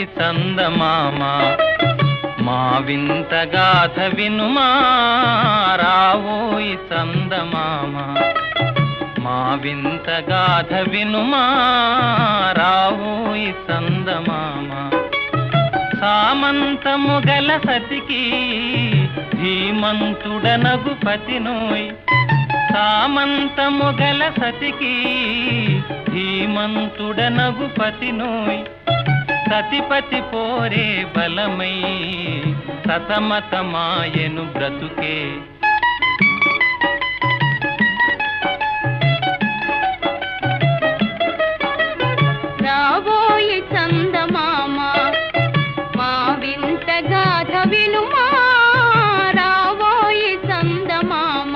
రావోయి చందమామ మా వింత గాథ వినుమా రావోయి చందమామ మా వింత గాథ వినుమా రావోయి చందమామ సామంతము గల సతికి ధీమంతుడనగు పతినోయ్ సామంతము గల సతికి ధీమంతుడనగు పతినోయ్ సతిపతి పోరే బలమై సతమతమాయను బ్రతుకే రావోయి చందమామ మా వింత గాథ వినుమా రావోయి చందమామ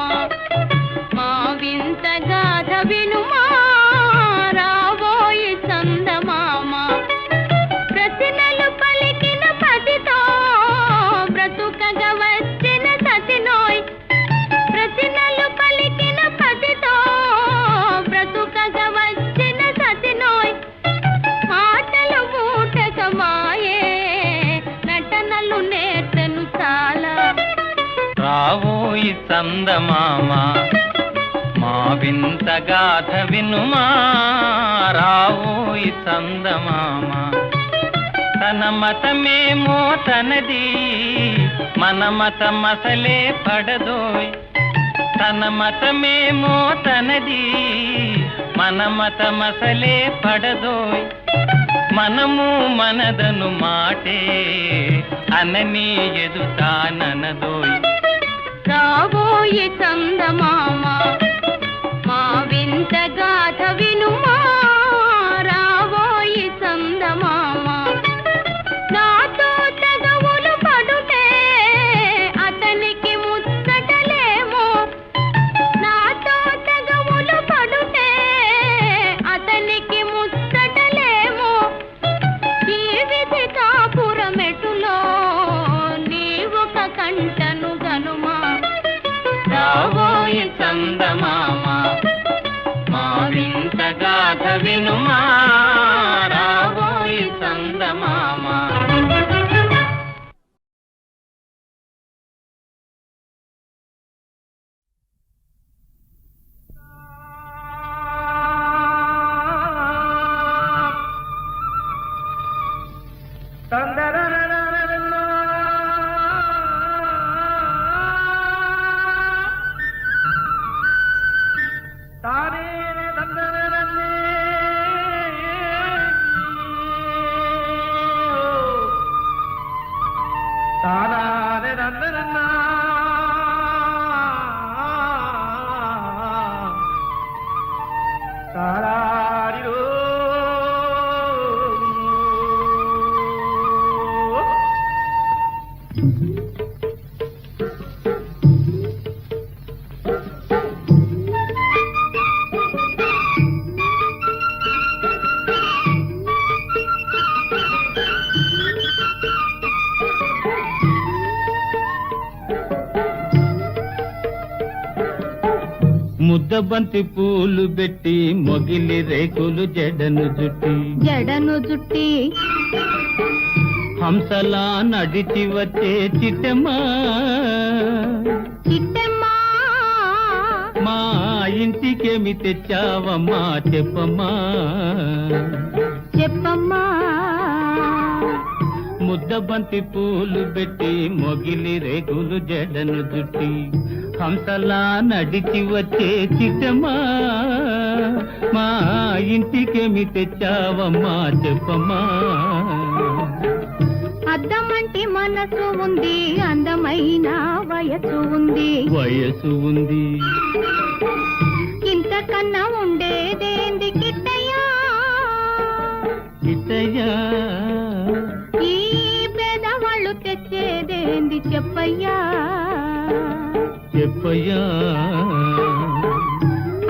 మా వింత గాథ వినుమా రావోయి చందమామ ప్రతినలు పలికిన పతితో బ్రతుకగా వచ్చిన సతినోయ్ ప్రతినలు పలికిన పతితో బ్రతుకగా వచ్చిన సతినోయ్ ఆటలు మూటకమాయే నటనలు నేర్తను చాలా రావోయి చందమామ మా వింత గాథ వినుమా రావోయి చందమామ తన మతమేమో తనది మన మతమసలే పడదోయ్ తన మతమేమో తనది మన మతమసలే పడదోయ్ మనము మనదను మాటే అనని ఎదుతాననదోయ్ రావోయి చందమామ మా వింత గాథ వినుమా రావోయి చందమామ నాతో తగవులు పడుటే అతనికి ముచ్చటలేమో నాతో తగవులు పడుటే అతనికి ముచ్చటలేమో ఈ విధి కాపురమెటులో నీవొక కంటను గనుమా రావోయి చందమామ మా వింత గాథ వినుమా రావోయి చందమామ ముద్దబంతి పూలు పెట్టి మొగిలి రేకులు జడను జుట్టి హంసలా నడిచి వచ్చే చిట్టమ్మా మా ఇంటికేమి తెచ్చావమ్మా చెప్పమ్మా ముద్దబంతి పూలు పెట్టి మొగిలి రేకులు జడను జుట్టి హంసలా నడిచి వచ్చే చిట్టమ్మా మా ఇంటికేమి తెచ్చావమ్మా చెప్పమ్మా అద్దమంటి మనసు ఉంది అందమైన వయసు ఉంది ఇంతకన్నా ఉండేదేంది కిట్టయ్యా ఈ పేదవాళ్ళు తెచ్చేదేంది చెప్పయ్యా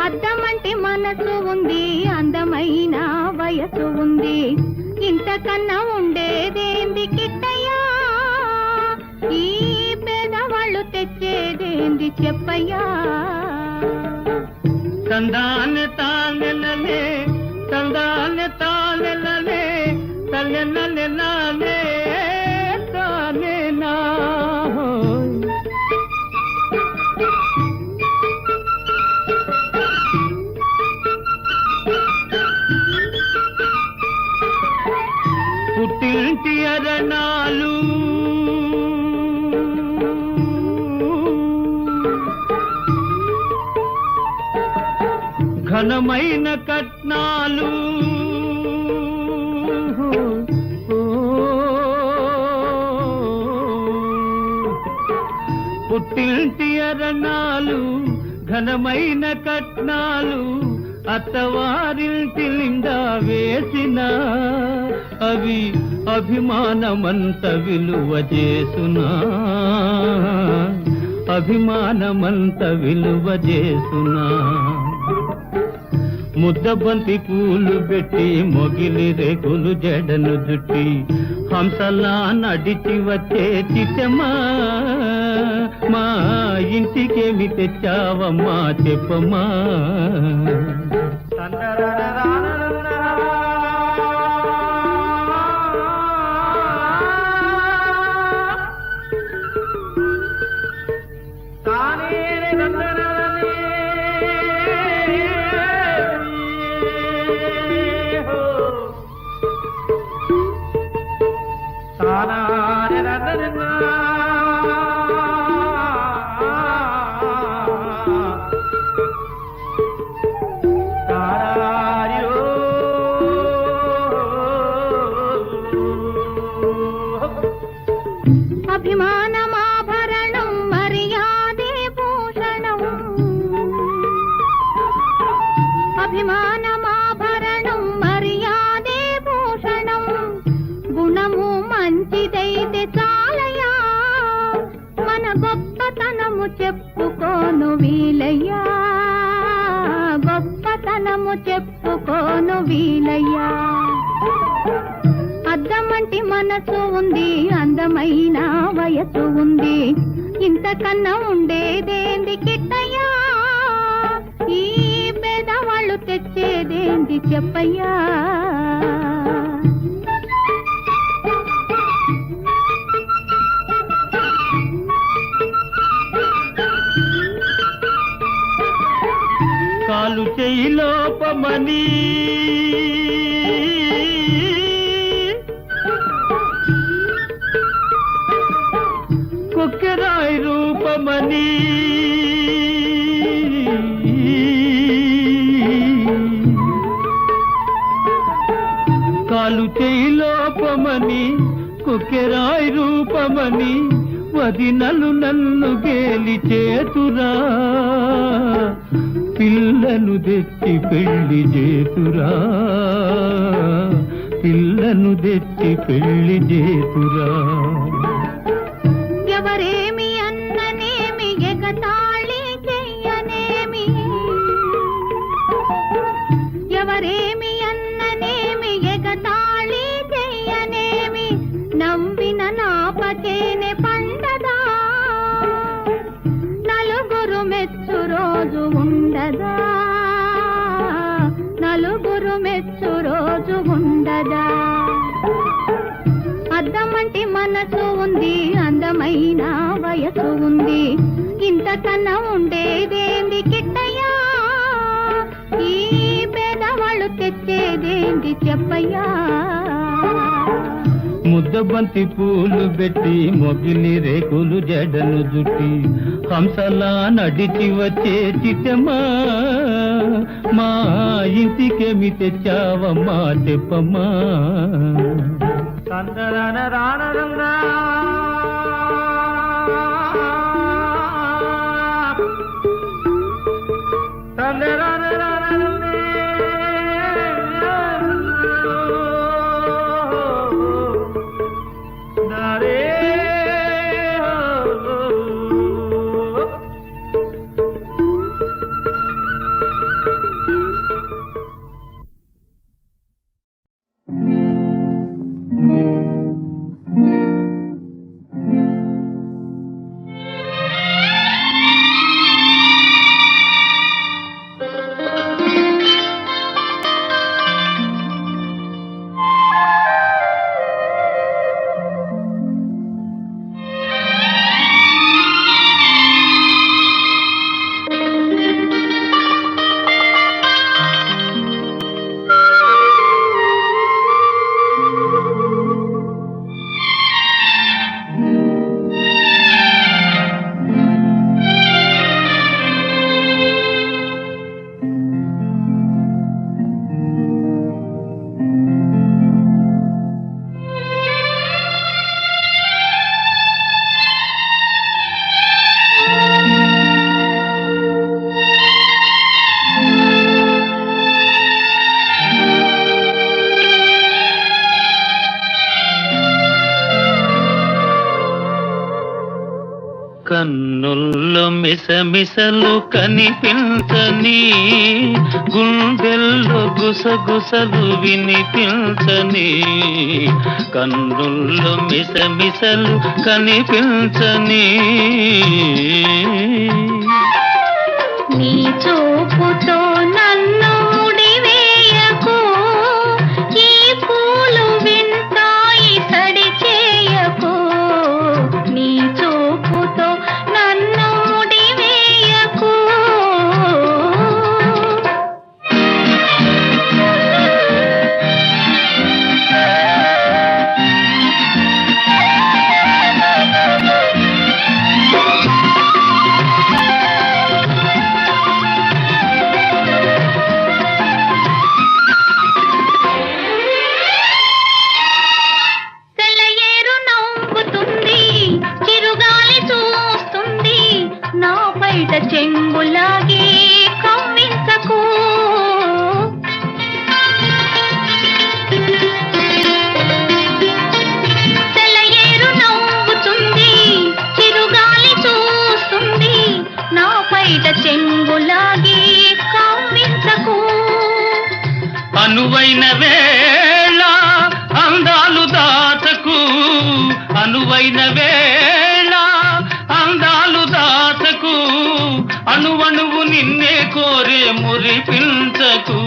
అద్దమంటి మనసు ఉంది అందమైన వయసు ఉంది ఇంతకన్నా ఉండేదేంది కిట్టయ్యా ఈ పేదవాళ్ళు తెచ్చేదేంది చెప్పయ్యా తందాన తానెలలే తందాన తానెలలే తల్లె నానే తానే నా పుట్టింటి అరణాలు ఘనమైన కట్నాలు పుట్టింటి అరణాలు ఘనమైన కట్నాలు అత్తవారింటి నిండా వేసిన అవి అభిమానమంత విలువ చేసునా అభిమానమంత విలువ చేసునా ముద్దబంతి పూలు పెట్టి మొగిలి రేకులు జడను జుట్టి హంసలా నడిచి వచ్చే చిట్టమ్మా మా ఇంటికేమి తెచ్చావమ్మా చెప్పమ్మా అభిమానమాభరణం మర్యాదే భూషణం అభిమానమాభరణం మర్యాదే భూషణం గుణము మంచిదైతే చాలయా మన గొప్పతనము చెప్పుకోను వీలయ్యా గొప్పతనము చెప్పుకోను వీలయ్యా అద్దమంటి మనసు ఉంది అందమైన వయసు ఉంది ఇంతకన్నా ఉండేదేంది కిట్టయ్యా ఈ పేదవాళ్ళు తెచ్చేదేంది చెప్పయ్యా కాలు చెయ్యి లోపమని కొక్కెరాయి రూపమని కాలు చెయ్యి లోపమని కొక్కెరాయి రూపమని వదినలు నన్ను గేలి చేతురా పిల్లను తెచ్చి పెళ్లి చేతురా పిల్లను తెచ్చి పెళ్లి చేతురా ఎవరేమి అన్ననేమి ఎగతాళి చెయ్యనేమి ఎవరేమి అన్ననేమి ఎగతాళి చెయ్యనేమి నవ్విన నాపచేనే పండదా నలుగురు మెచ్చు రోజు ఉండదా నలుగురు మెచ్చు రోజు ఉండదా అద్దమంటి మనసు ఉంది అందమైన వయసు ఉంది ఇంతకన్నా ఉండేదేంది కిట్టయ్యా ఈ పేదవాళ్ళు తెచ్చేదేంది చెప్పయ్యా ముద్దబంతి పూలు పెట్టి మొగిలి రేకులు జడను జుట్టి హంసలా నడిచి వచ్చే చిట్టమ్మా మా ఇంటికేమి తెచ్చావమ్మా చెప్పమ్మా కన్నుల్లో మిసమిసలు కనిపించని, గుండెల్లో గుసగుసలు వినిపించని, కన్నుల్లో మిసమిసలు కనిపించని. నీ చూపుతో నన్ను ముడివేయకు, ఈ పూలు వింటాయి సడి చేయకు. నీ చూపుతో నన్ను ముడివేయకు. సెలయేరు నవ్వుతుంది, చిరుగాలి చూస్తుంది, నా బయట చెంగులాగి కవ్వించకు. సెలయేరు నవ్వుతుంది, చిరుగాలి చూస్తుంది, నా బయట చెంగులాగి కవ్వించకు. అనువైన వేళ అందాలు దాచకు, అనువైన వేళ అందాలు దాచకు, అణువణువు నిన్నే కోరే మురిపించకు.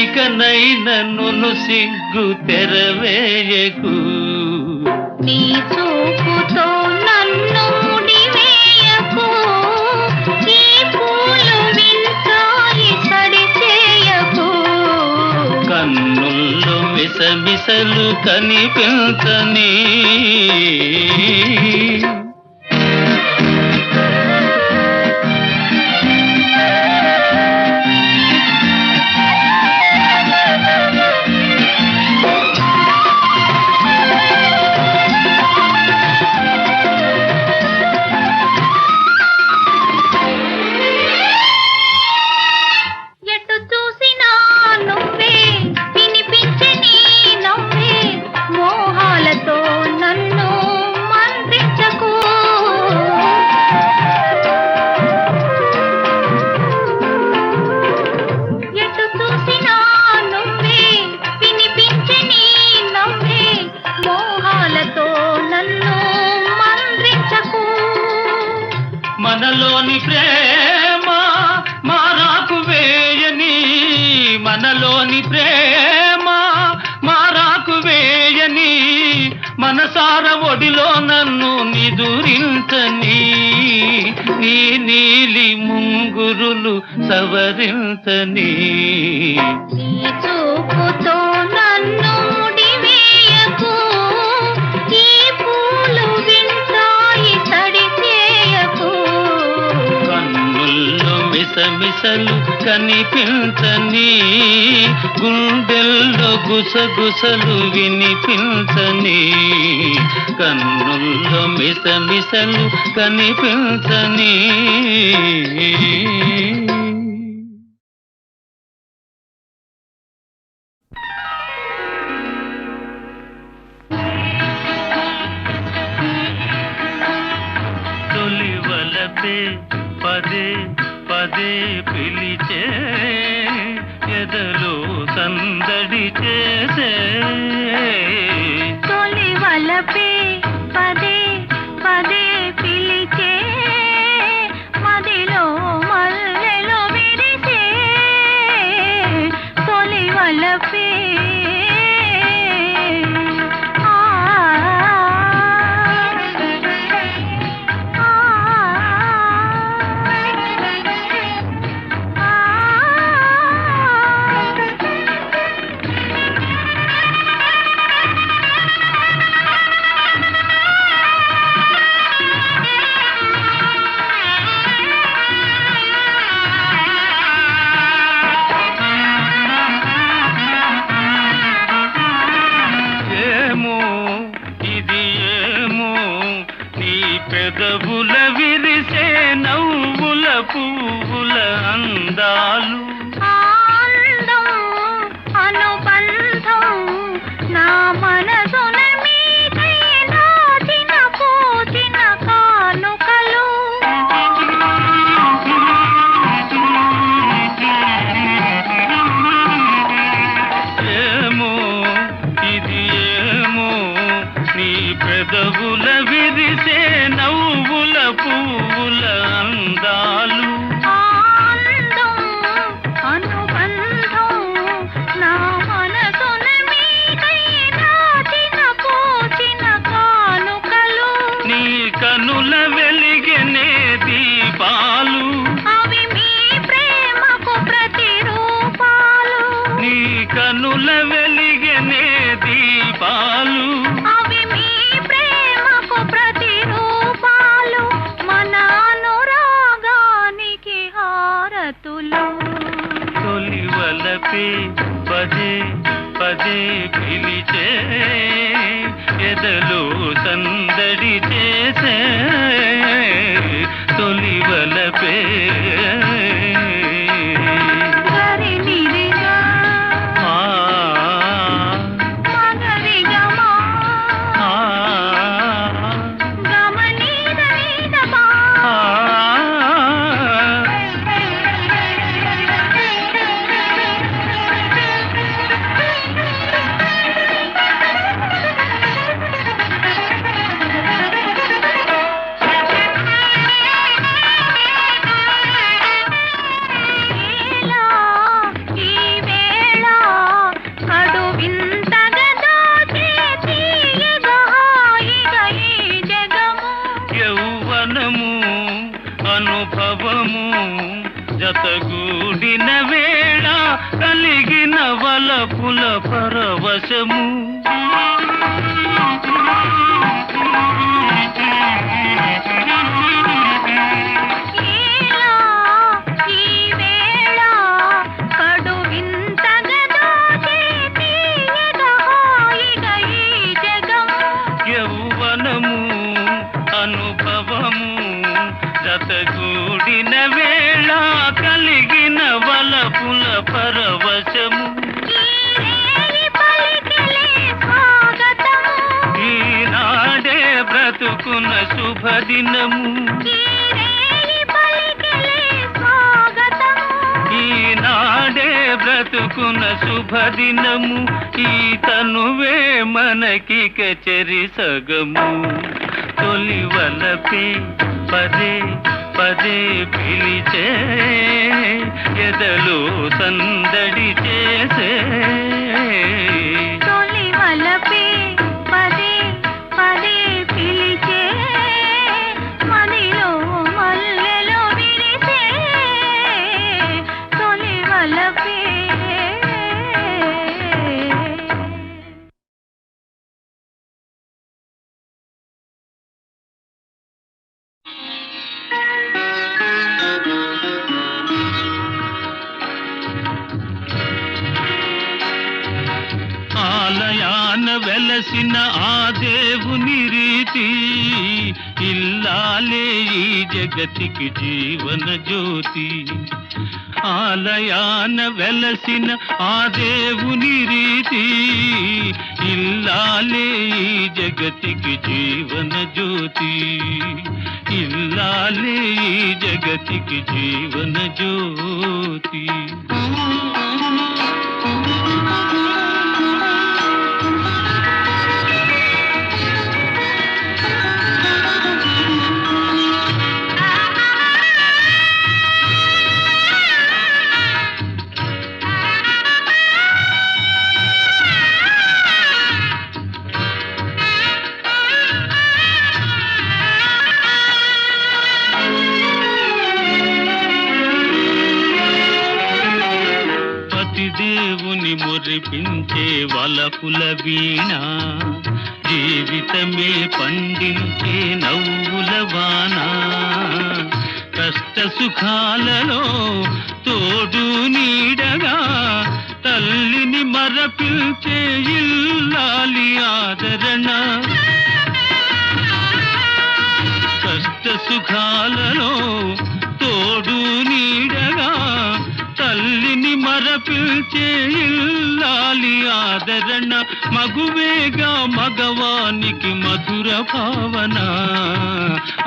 ఇకనైన నన్ను సిగ్గు తెరవేయకు. నీ చూపుతో నన్ను ముడివేయకు, ఈ పూలు వింటాయి సడి చేయకు. కన్నుల్లో మిసమిసలు కనిపించని. ఎటు చూసినా నువ్వే, వినిపించే నీ నవ్వే, మోహాలతో నన్ను మంత్రించకు. ఎటు చూసినా నువ్వే, వినిపించే నీ నవ్వే, మోహాలతో నన్ను మంత్రించకు. మనలోని ప్రేమ మారాకు వేయని, మనలోని ప్రేమ మారాకు వేయని, మనసార ఒడిలో నన్ను నిదురించని, నీ నీలి ముంగురులు సవరించని. నీ చూపుతో నన్ను ముడివేయకు, ఈ పూలు వింటాయి సడి చేయకు. కన్నుల్లో మిసమిసలు కనిపించని, గుండెల్లో గుసగుసలు వినిపించని, కన్నుల్లో మిసమిసలు కనిపించని. తొలి వలపే పదే పదే పిలిచే, ఎదలో సందడి చేసే. తొలి వలపే పదే పదే పిలిచే, మదిలో మల్లెలు విరిసే. తొలి వలపే కనుల వెలిగనే దీపాలు అవి మీ ప్రేమకు ప్రతిరూపాలు మన అనురాగానికి హారతులు తొలివలపే పదే పదే పిలిచే ఎదలో సందడి చేసే తొలివలపే గరి నిరిగా ఆ మగరిగమా ఆ గమనీద నీదమా ఆ ఈ వేళ కడు వింతగా దోచే తీయగా హాయిగా ఈ జగము యౌవనము అనుభవము జతగూడిన వేళ కలిగిన వలపుల పరవశము ఈలా ఈ వేళ కడు వింతగా దోచే తీయగా హాయిగా ఈ జగము యౌవనము అనుభవము జతగూడిన వేళ కలిగిన వలపుల పరవశము ఈ రేయి పలికిలే స్వాగతము ఈనాడే బ్రతుకున్న శుభదినము ఈ రేయి పలికిలే స్వాగతము ఈనాడే బ్రతుకున్న శుభదినము ఈ తనువే మనకి కచరి సగము తొలివలపే పదే పదే పిలిచే ఎదలో సందడి చేసే తొలివలపే పదే పదే పిలిచే మదిలో మల్లెలు విరిసే తొలివలపే ఆలయాన వెలసిన ఆ దేవుని రీతి ఇల్లాలే ఈ జగతికి జీవన జ్యోతి ఆలయాన వెలసిన ఆ దేవుని రీతి ఇల్లాలే ఈ జగతికి జీవన జ్యోతి ఇల్లాలే ఈ జగతికి జీవన జ్యోతి దేవుని మురిపించే వలపుల వీణ జీవితమే పండించే నవ్వుల వాన కష్ట సుఖాలలో తోడు నీడగా తల్లిని మరపిల్చే ఇల్లాలి ఆదరణ కష్ట సుఖాలలో తోడు నీడగా తల్లిని మరపిల్చే ఇల్లాలి ఆదరణ మగువేగా మగవానికి మధుర భావన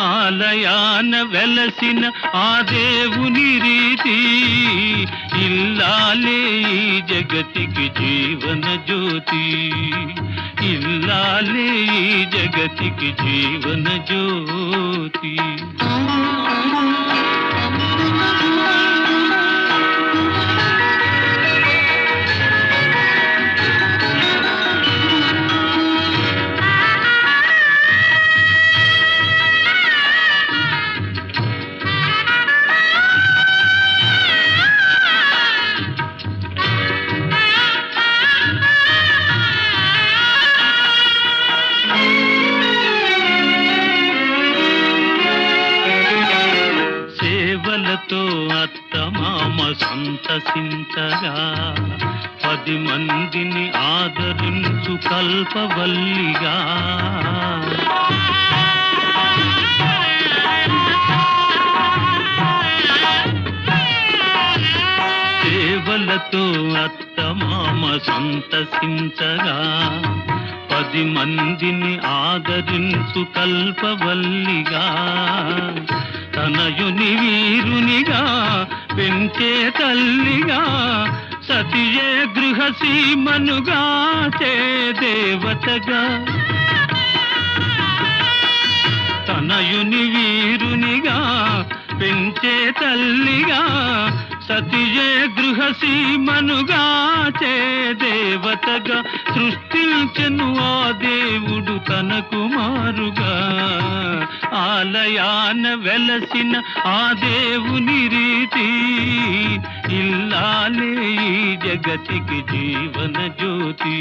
ఆలయాన వెలసిన ఆ దేవుని రీతి ఇల్లాలే ఈ జగతికి జీవన జ్యోతి ఇల్లాలే ఈ జగతికి జీవన జ్యోతి సంతసించగా 10 మందిని ఆదరించు కల్పవల్లిగా సేవలతో అత్తమామ సంతసించగా 10 మందిని ఆదరించు కల్పవల్లిగా తనయుని వీరునిగా పెంచే తల్లిగా సతియే గృహసీమనుగా చే దేవతగా తనయుని వీరునిగా పెంచే తల్లిగా సతియే గృహసీమనుగా చే దేవతగా సృష్టించెను ఆ దేవుడు తన కుమారుగా ఆలయాన వెలసిన ఆ దేవుని రీతి ఇల్లాలే ఈ జగతికి జీవన జ్యోతి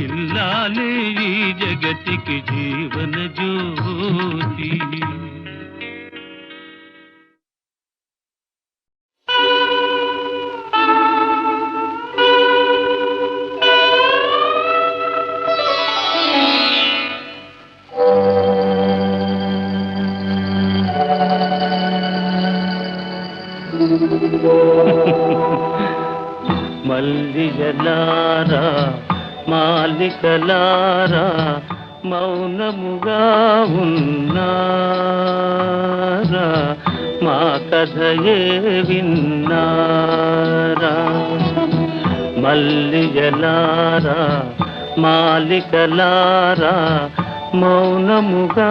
ఇల్లాలే ఈ జగతికి జీవన జ్యోతి మల్లిగలారా మాలికలారా మౌనముగా ఉన్నారా మా కథయే విన్నారా మల్లిగలారా మాలికలారా మౌనముగా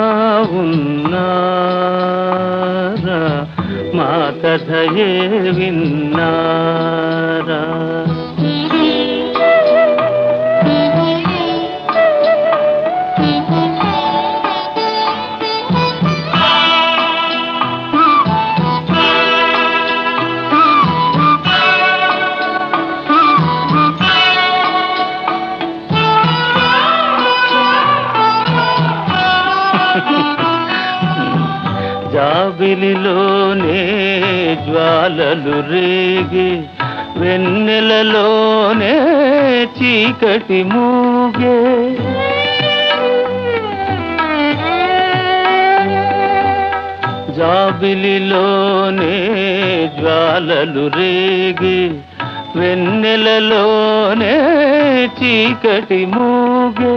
ఉన్నారా మా కథయే విన్నారా జాబిలిలోనే జ్వాలలు రేగి వెన్నెలలోనే చీకటి మూగే జాబిలిలోనే జ్వాలలు రేగి వెన్నెలలోనే చీకటి మూగే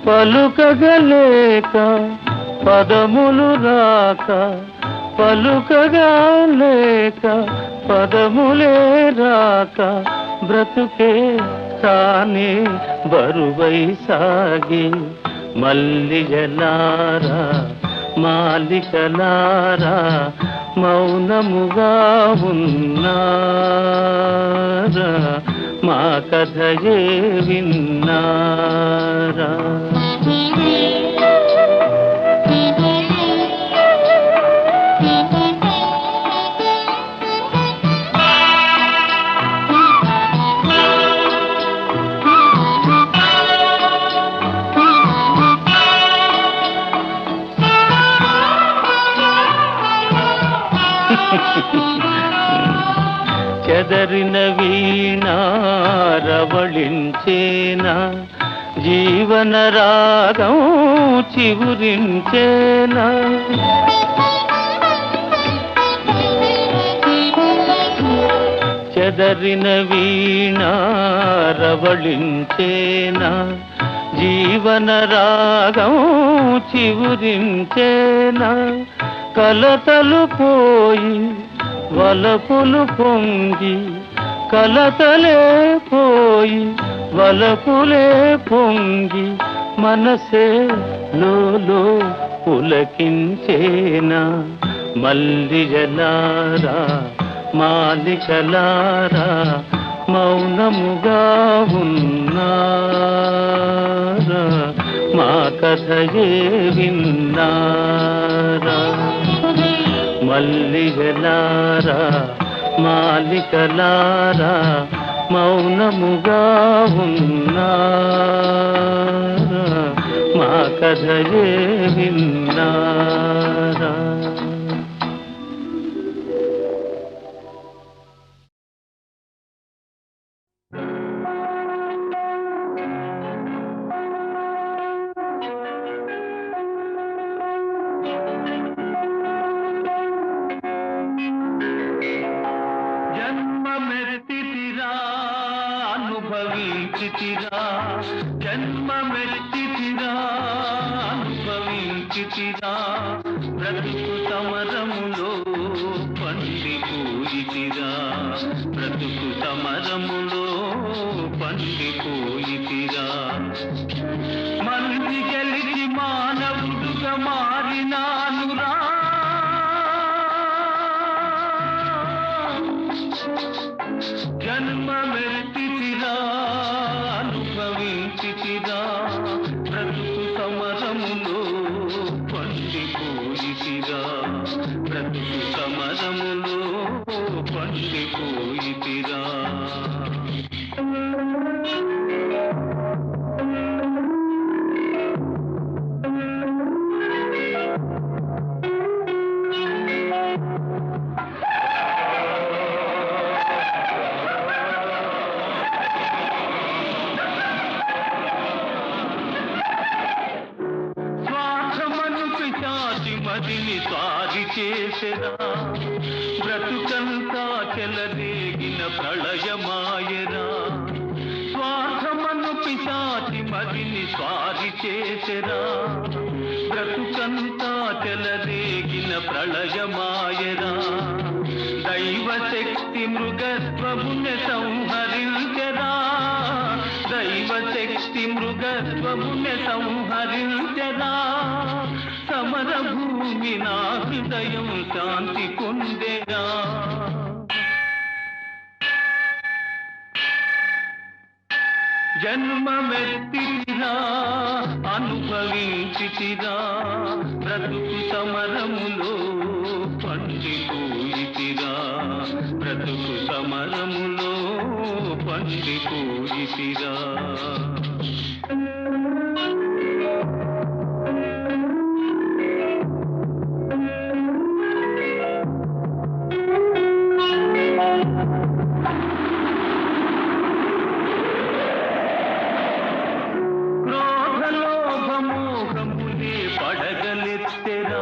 పలుకగలేక పదములు రాక పలుకగా లేక పదములే రాక బ్రతుకే తానే బరువై సాగి మల్లిగలారా మాలికలారా మౌనముగా ఉన్నారా మా కథయే విన్నారా చెదరిన వీణారవళించేనా జీవన రాగం చివురించేనా చెదరిన వీణారవళించేనా జీవన రాగం చివురించేనా కలతలు పోయి వలపులు పొంగి కలతలే పోయి వలపులే పొంగి మనసే లోలో పులకించేనా మల్లిగలారా మాలికలారా మౌనముగా ఉన్నారా మా కథయే విన్నారా మల్లిగలారా మాలికలారా మౌనముగా ఉన్నారా మా కథయే విన్నారా. అనుభవించితిరా జన్మమెత్తితిరా అనుభవించితిరా బ్రతుకు సమరములో పండిపోయితిరా బ్రతుకు సమరములో పండిపోయితిరా మంది గెలిచి మానవుడుగా మారినానురా జన్మమెత్తితిరా అనుభవించితిరా బ్రతుకు సమరములో పండిపోయితిరా బ్రతుకు సమరములో పండిపోయితిరా మదిని సారి చేసెరా బ్రతుకంతా చెలరేగిన ప్రళయమాయరా స్వార్థమను పిశాచి మదిని స్వారి చేసెరా బ్రతుకంతా చెలరేగిన ప్రళయమాయరా దైవశక్తి మృగత్వముని సంహరించెరా దైవశక్తి మృగత్వముని సంహరించెరా సమర భూమి నా హృదయం శాంతి పొందెరా జన్మమెత్తితిరా అనుభవించితిరా బ్రతుకు సమరములో పండిపోయితిరా బ్రతుకు సమరములో పండిపోయితిరా పడగలెత్తెరా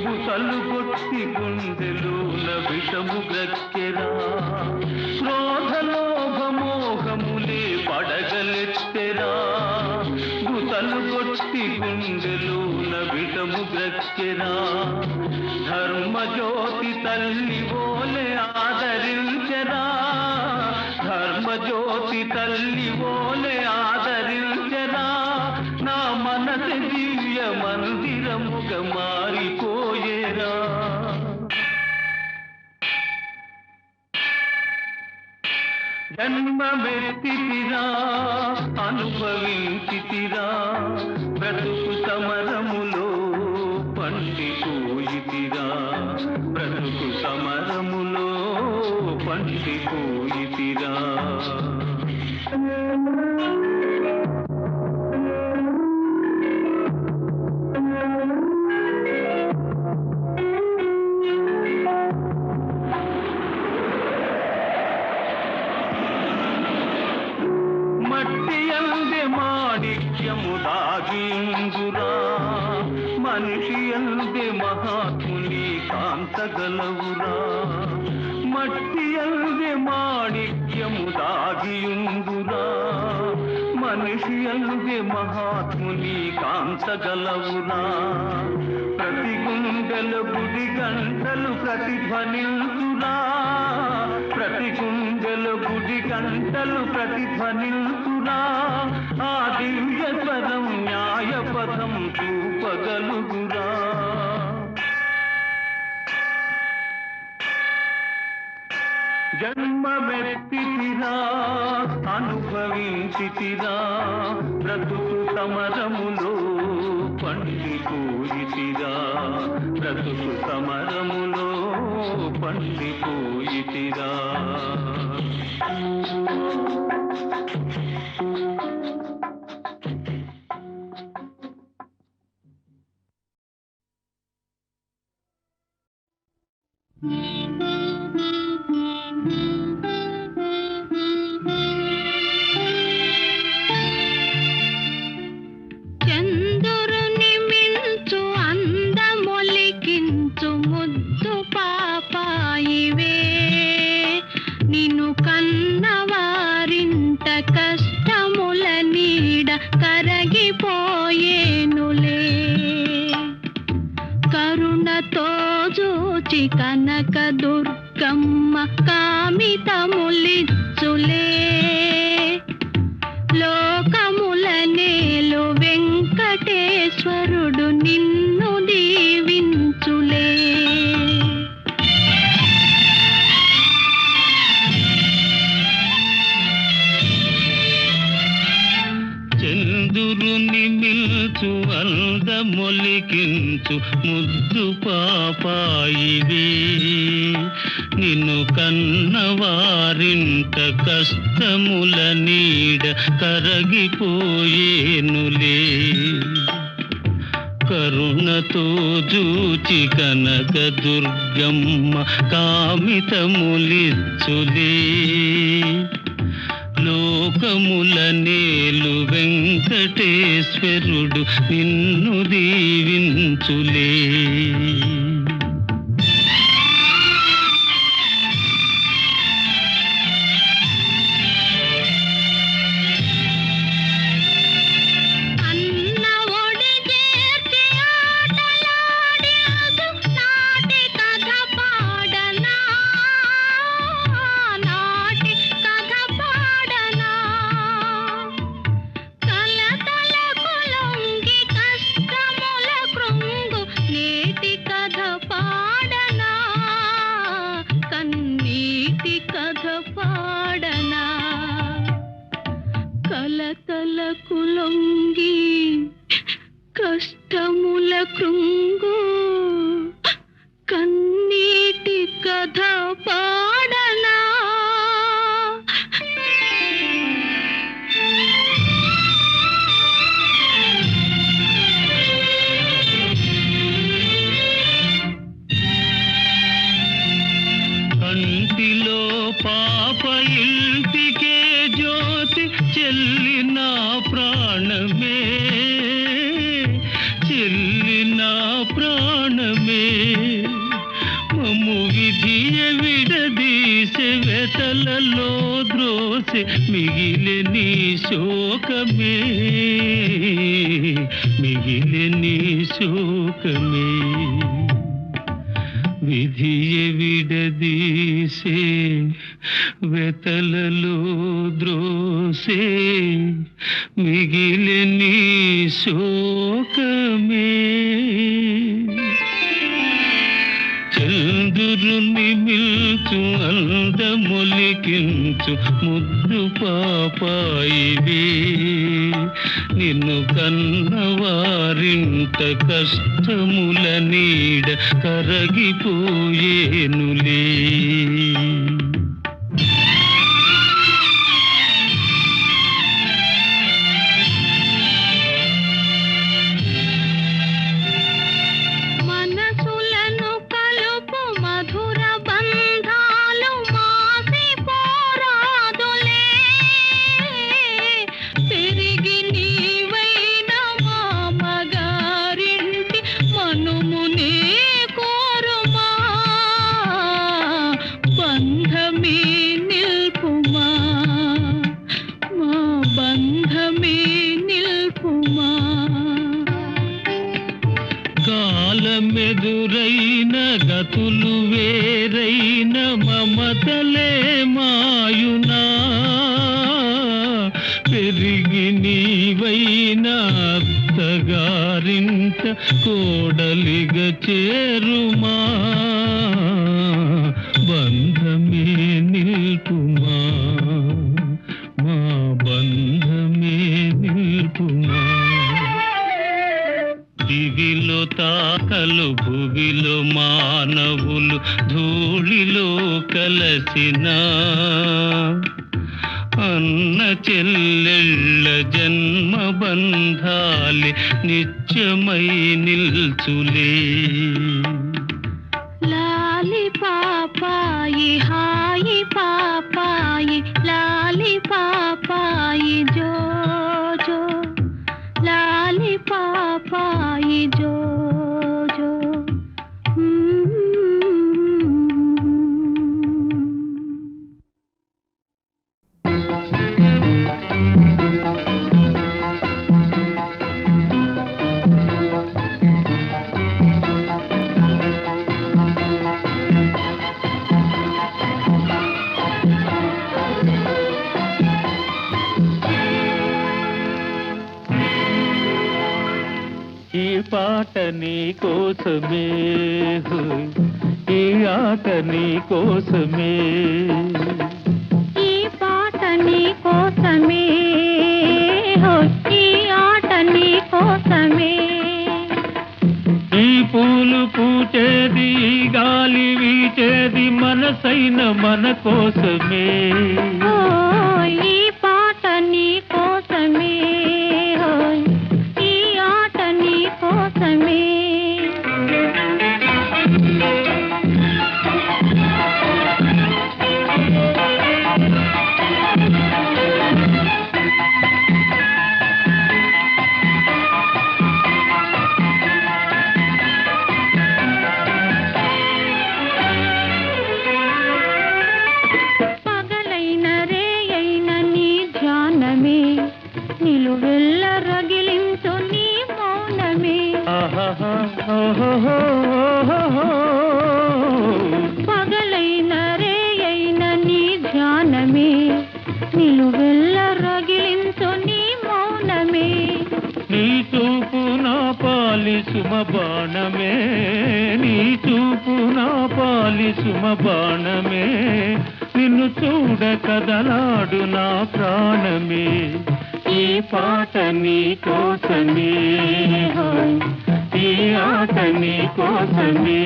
బుసలు కొట్టి గుండెలోన విషము గ్రక్కెరా క్రోధలోభమోహములే పడగలెత్తెరా బుసలు కొట్టి గుండెలోన విషము గ్రక్కెరా ధర్మజ్యోతి తల్లి ఓలే ఆదరించెరా ధర్మజ్యోతి తల్లి ఓలే ఆదరించెరా నా మనసు దివ్య మందిరముగా మారిపోయేరా జన్మమెత్తితిరా అనుభవించితిరా బ్రతుకు సమరములో పండిపోయితిరా బ్రతుకు సమరములో పండిపోయితిరా మట్టి అందే మాణిక్యము దాగిందురా మనిషి అందే మహాత్ముని కాంతగలవురా మట్టి అందే మాణిక్యము దాగిందురా మనిషి అందే మహాత్ముని కాంతగలవురా ప్రతి గుండెల గుడి గంటలు ప్రతిధ్వనిల్తురా ప్రతి గుండెల గుడి గంటలు ప్రతిధ్వనిల్తురా ఆ దివ్య స్వరం న్యాయ పదం చూపగలుగురా జన్మమెత్తితిరా అనుభవించితిరా బ్రతుకు సమరములో పండిపోయితిరా బ్రతుకు సమరములో పండిపోయితిరా చంద్రుని మించు అందమొలికించు ముద్దు పాపాయివే కనక దుర్గమ్మ కామితములిచ్చులే. లోకముల నేలు వెంకటేశ్వరుడు నిన్ను దీవించులే. చంద్రుని మిల్చు అందమొలికించు ముద్దు పాపాయివే. నిన్ను కన్నవారింట కష్టముల నీడ కరగిపోయేనులే. కరుణతో జూచి కనక దుర్గమ్మ కామితములిచ్చులే. లోకముల నేలు వెంకటేశ్వరుడు నిన్ను దీవించులే. కలతలకు లొంగి కష్టముల కృంగు కన్నీటి కథ పాడనా. కంటిలో పాప ఇంటికే జ్యోతి చెల్లి నా ప్రాణమే. చెల్లి నా ప్రాణమే. మమ్ము విధియ విడదీసే వెతలలో ద్రోసె మిగిలే నీ శోకమే. మిగిలే నీ శోకమే. విధియ విడదీసే వెతలలో ద్రోసే మిగిలే నీ శోకమే. చంద్రుని మిల్చు అందమొలికించు ముద్దు పాపాయివే. నిన్ను కన్నవారింట కష్టముల నీడ కరగిపోయేనులే. కాలమెదురైన గతులు వేరైన మమతలే మాయునా. పెరిగి నీవైన అత్తగారింట కోడలిగా చేరుమా. బంధమే నిల్పుమా. మా బంధమే నిల్పుమా. దివిలో తాకలు భువిలో మానవులు ధూళిలో కలసిన అన్న చెల్లెళ్ళ జన్మ బంధాలి నిత్యమై నిల్చులే. లాలి పాపాయి హాయి పాపాయి లాలి పాపాయి జో జో. లాలి పాపాయి జో జో. పాట నీ కోసమే హోయ్, ఈ ఆట నీ కోసమే, ఈ పాట నీ కోసమే హోయ్, ఈ ఆట నీ కోసమే. ఈ పూలు పూచేది ఈ గాలి వీచేది మనసైన మన కోసమే, ఓయ్ ఈ పాట నీ కోసమే హోయ్, ఈ ఆట నీ కోసమే. పగలైన రేయైన నీ ధ్యానమే, నిలువెల్ల రగిలించు నీ మౌనమే. ఆహాహా, ఓహోహో, ఓహోహో. పగలైన రేయైన నీ ధ్యానమే, నిలువెల్ల రగిలించు నీ మౌనమే. నీ చూపు నా పాలి సుమబాణమే, నీ చూపు నా పాలి సుమబాణమే, నిన్ను చూడ కదలాడు నా ప్రాణమే. ఈ పాట నీ కోసమే హోయ్, ఈ ఆట నీ కోసమే.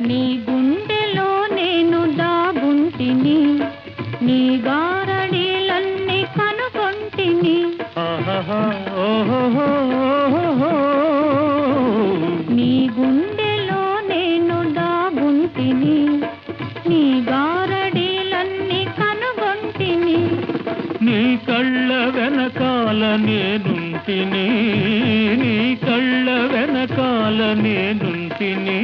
నీ గుండెలో నేను దాగుంటిని, నీ గారడీలన్నీ కనుగొంటిని. ఆహాహా, ఓహోహో, ఓహోహో. నీ గుండెలో నేను దాగుంటిని, నీ గారడీలన్నీ కనుగొంటిని. నీ కళ్ళ వెనకాల నేనుంటిని, నీ కళ్ళ వెనకాల నేనుంటిని,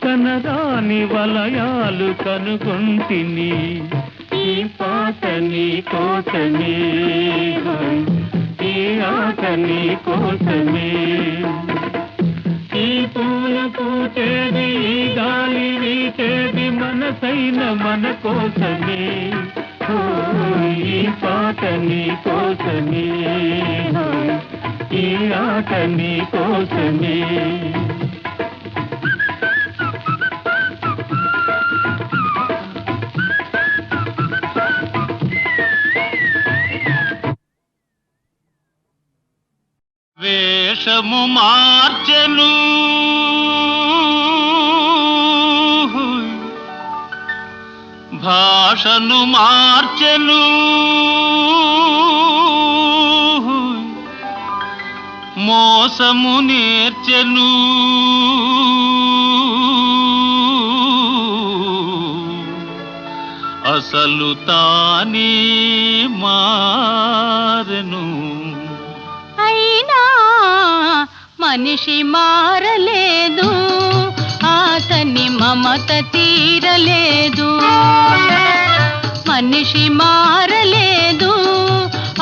కనరాని వలయాలు కనుగొంటిని. ఈ పాట నీ కోసమే హోయ్, ఈ ఆట నీ కోసమే. ఈ పూలు పూచేది ఈ గాలి వీచేది మనసైన మన కోసమే, ఓయ్ ఈ పాట నీ కోసమే హోయ్, ఈ ఆట నీ కోసమే. వేషము మార్చెను భాషను మార్చెను, మోసము నేర్చెను, అసలు తానే మారెను. అయినా మనిషి మారలేదు, అతని మమత తీరలేదు. మనిషి మారలేదు,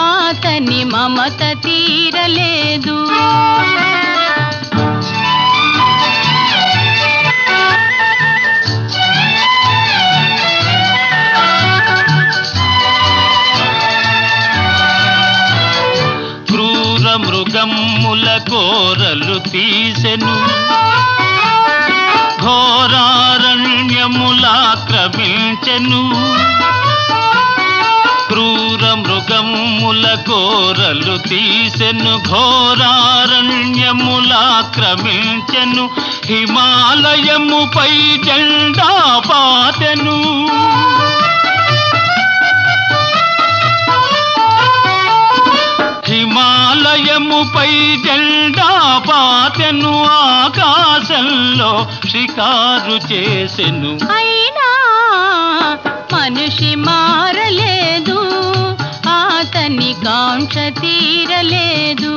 అతని మమత తీరలేదు. క్రూర మృగమ్ముల కోరలు తీసెను, ఘోరారణ్యములాక్రమించెను. క్రూర మృగమ్ముల కోరలు తీసెను, ఘోరారణ్యములాక్రమించెను. హిమాలయముపై జెండా పాతెను, హిమాలయముపై జెండా పాతెను. ఆకాశంలో షికారు చేసెను. అయినా మనిషి మారలేదు, అతని కాంక్ష తీరలేదు.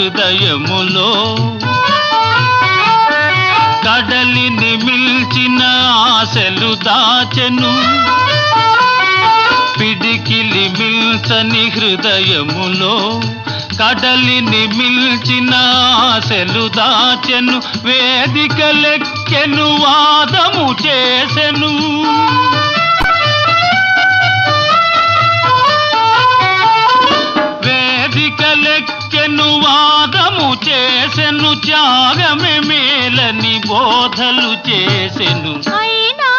హృదయములో కడలిని మిల్చిన ఆశలు దాచెను పిడికిలి మిల్చని హృదయములో కడలిని మిల్చిన ఆశలు దాచెను వేదికలెక్కెను వాదము చేసెను వేదికలెక్కెను వాదము చేసెను త్యాగమే మేలని బోధలు చేసెను అయినా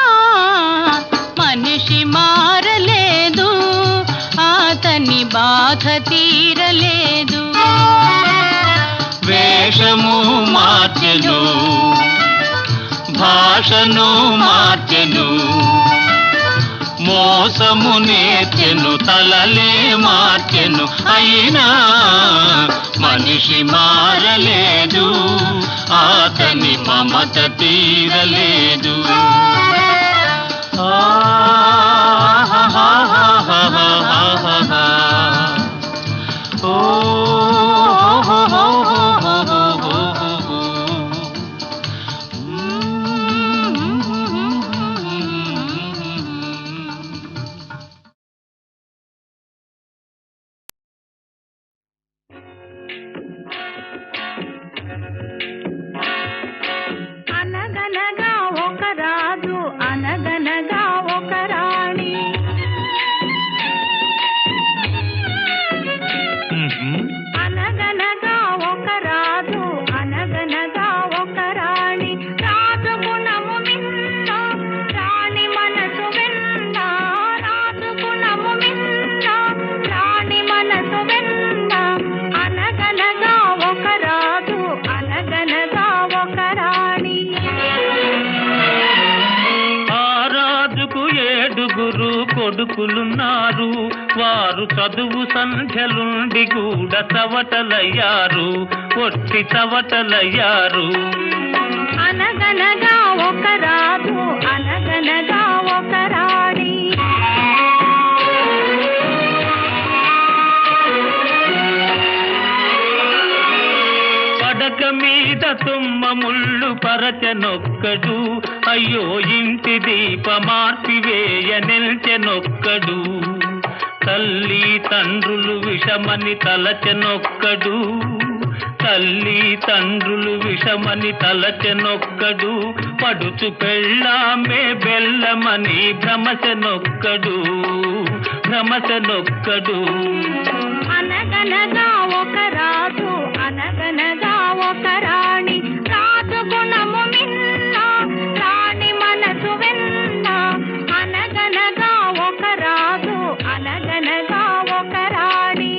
మనిషి మారలేదు అతని బాధ తీరలేదు వేషము మార్చెను భాషను మార్చెను మోసము నేర్చెను తలలే మార్చెను అయినా మనిషి మారలేదు అతని మమత తీరలేదు అనగనగా ఒక రాజు అనగనగా ఒక రాణి అనగనగా ఒక రాజు అనగనగా ఒక రాణి రాజు గుణము మిన్న రాణి మనసు వెన్న రాజు గుణము మిన్న రాణి మనసు వెన్న అనగనగా ఒక రాజు అనగనగా ఒక రాణి ఆ రాజుకు 7 కొడుకులున్నారు వారు చదువు సంధ్యలుండి కూడా చవటలయ్యారు ఒట్టి చవటలయ్యారు అనగనగా ఒక రాజు అనగనగా ఒక రాణి పడక మీద తుమ్మ ముళ్ళు పరచనొక్కడు అయ్యో ఇంటి దీపమార్పివేయ నిల్చెనొక్కడు తల్లి తండ్రులు విషమని తలచెనొక్కడు తల్లి తండ్రులు విషమని తలచెనొక్కడు పడుచు పెళ్ళామే బెల్లమని భ్రమచెనొక్కడు అనగనగా ఒక రాజు అనగనగా ఒక రాణి రాజు గుణము మిన్న రాణి మనసు వెన్న అనగనగా ఒక రాజు అనగనగా ఒక రాణి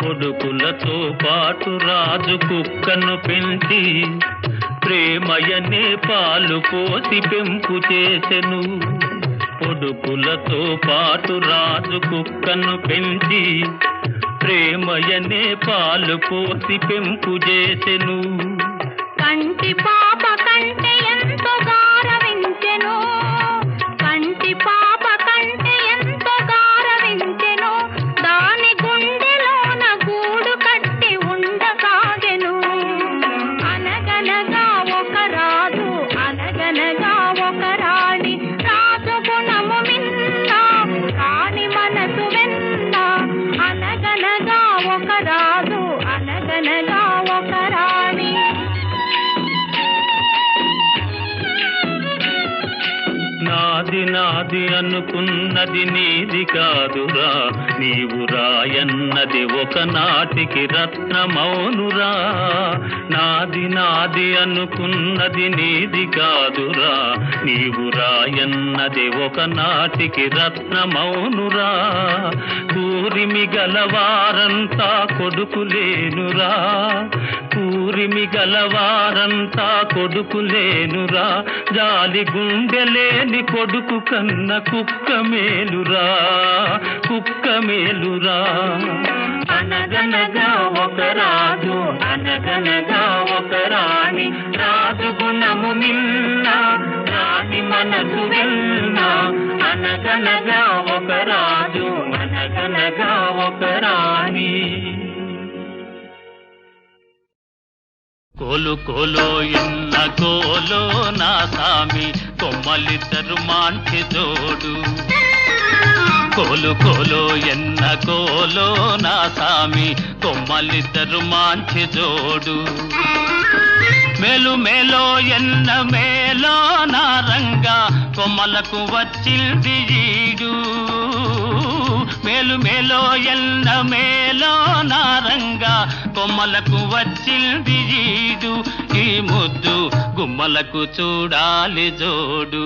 కొడుకులతో పాటు రాజు కుక్కను పెంచి ప్రేమయనే పాలు పోసి పెంపు చేసెను కొడుకులతో పాటు రాజు కుక్కను పెంచి ప్రేమయనే పాలు పోసి పెంపు చేసెను కంటి పాప కంటే ఎంతో గారవించెను కంటి పాప కంటే ఎంతో గారవించెను దాని గుండెలోన గూడు కట్టి ఉండసాగెను అనగనగా ఒక రాజు అనగనగా ఒక రాణి రాజు గుణము మిన్న రాణి మనసు వెన్న అనగనగా ఒక రాజు అనగనగా ఒక రాణి నాది నాది అనుకున్నది నీది కాదురా నీవు రాయన్నది ఒకనాటికి రత్నమౌనురా నాది నాది అనుకున్నది నీది కాదురా నీవు రాయన్నది ఒకనాటికి రత్నమౌనురా కూరిమి గలవారంతా కొడుకులేనురా కూరిమి గలవారంతా కొడుకులేనురా జాలి గుండెలేని కొడుకు కన్న కుక్క మేలురా అనగనగా ఒక రాజు అనగనగా ఒక రాణి రాజు గుణము మిన్న రాణి మనసు వెన్న అనగనగా ఒక రాజు అనగనగా ఒక రాణి కోలు కోలో ఎన్న కోలో నా సామి కొమ్మలిద్దరు మాంచి జోడు కోలు కోలో ఎన్న కోలో నా సామి కొమ్మలిద్దరు మాంచి జోడు మేలు మేలో ఎన్న మేలో నా రంగా కొమ్మలకు వచ్చింది ఈడు మేలు మేలో ఎన్న మేలో నా రంగా కొమ్మలకు వచ్చింది ఈడు ఈ ముద్దు గుమ్మలకు చూడాలి జోడు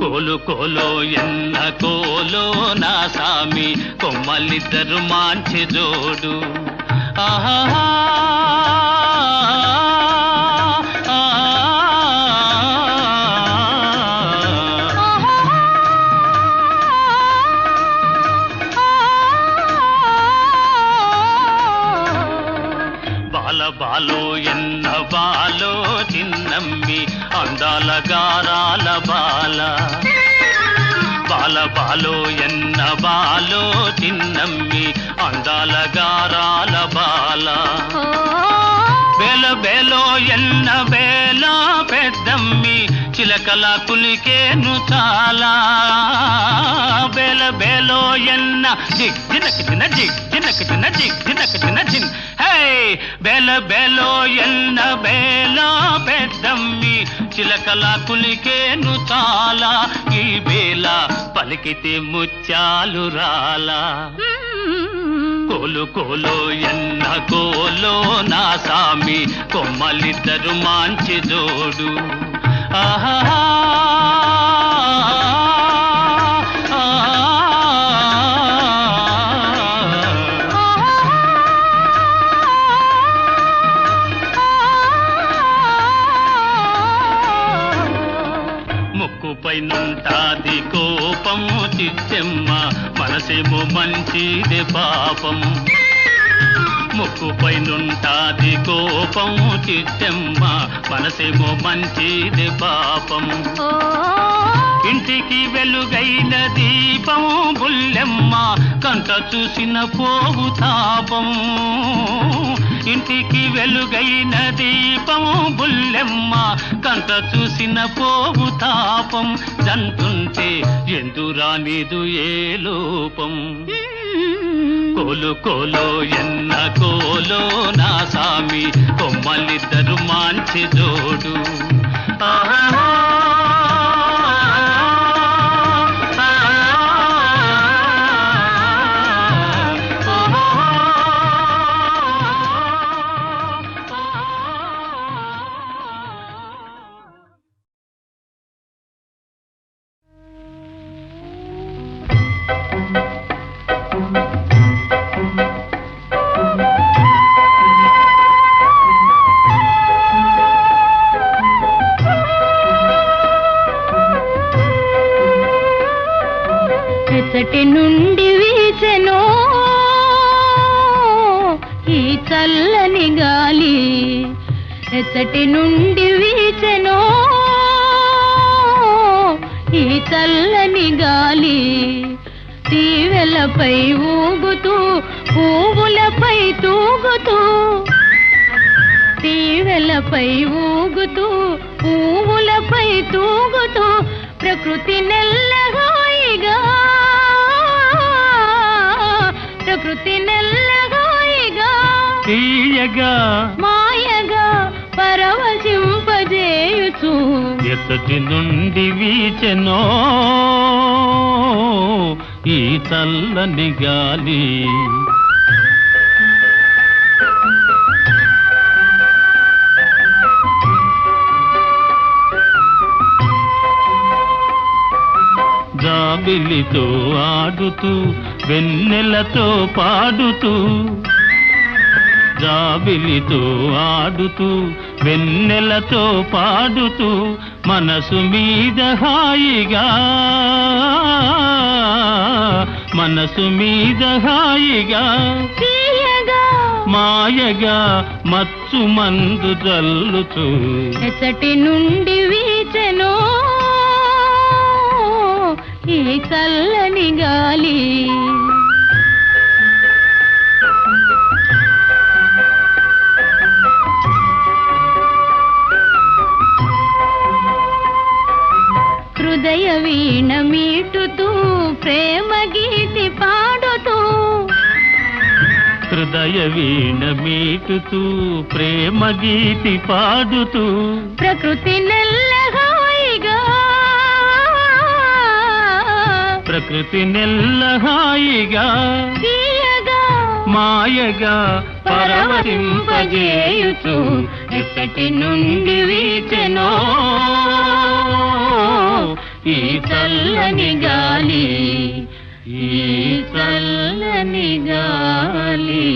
కోలు కోలో ఎన్న కోలో నా సామి కొమ్మలిద్దరు మాంచి జోడు ఆహా బాలో ఎన్న బాలో చిన్నమ్మి అందాల గారాల బాల బాల బాలో ఎన్న బాలో చిన్నమ్మి అందాల గారాల బాల బేల బేలో ఎన్న బేల పెద్దమ్మి చిలకల కులికేను చాలా బేల బేలో ఎన్న జిగ్ జినక జిన జిగ్ జినక జిన జిగ్ జినక జిన జిన్ హే బేల బేలో ఎన్న బేల పెద్దమ్మి చిలకల కులికేను చాలా ఈ బేల పలికితే ముత్యాలు రాలా కోలు కోలో ఎన్న కోలో నా సామి కొమ్మలిద్దరు మాంచి జోడు ఆహా ముక్కుపైనుంటాది కోపము చిత్తెమ్మ మనసేమో మంచిదే పాపం ముక్కుపైనుంటాది కోపము చిత్తెమ్మ మనసేమో మంచిదే పాపం ఇంటికి వెలుగైన దీపము బుల్లెమ్మ కంట చూసిన పోవు తాపం ఇంటికి వెలుగైన దీపము బుల్లెమ్మ కంట చూసిన పోవు తాపం జంతుంటే ఎందురానిదు ఏ లోపం కోలు కోలో ఎన్న కోలో నా సామి కొమ్మలిద్దరు మాంచి జోడు ఆహా ఎచ్చటి నుండి వీచెనో ఈ చల్లని గాలి ఎచ్చటి నుండి వీచెనో ఈ చల్లని గాలి తీవెలపై ఊగుతూ పువ్వులపై తూగుతూ తీవెలపై ఊగుతూ పువ్వులపై తూగుతూ ప్రకృతి నెల్లగాయిగా ప్రకృతి నెల్లగాయిగా తీయగా మాయగా పరవశింపజేయుచు ఎచ్చటి నుండి వీచెనో ఈ చల్లని గాలి జాబిలితో ఆడుతూ వెన్నెలతో పాడుతూ జాబిలితో ఆడుతూ వెన్నెలతో పాడుతూ మనసు మీద హాయిగా మనసు మీద హాయిగా తీయగా మాయగా మచ్చు మందు జల్లుతూ ఎచ్చటి నుండి వీచెనో ఈ చల్లని గాలి. హృదయ వీణ మీటుతూ ప్రేమ గీతి పాడుతూ, హృదయ వీణ మీటుతూ ప్రేమ గీతి పాడుతూ, ప్రకృతి నెల్లహాయిగా, ప్రకృతి నెల్లహాయిగా తీయగా మాయగా పరవశింపజేయుచు ఎక్కటి నుండి వీచెనో ఈ చల్లని గాలి, ఈ చల్లని గాలి.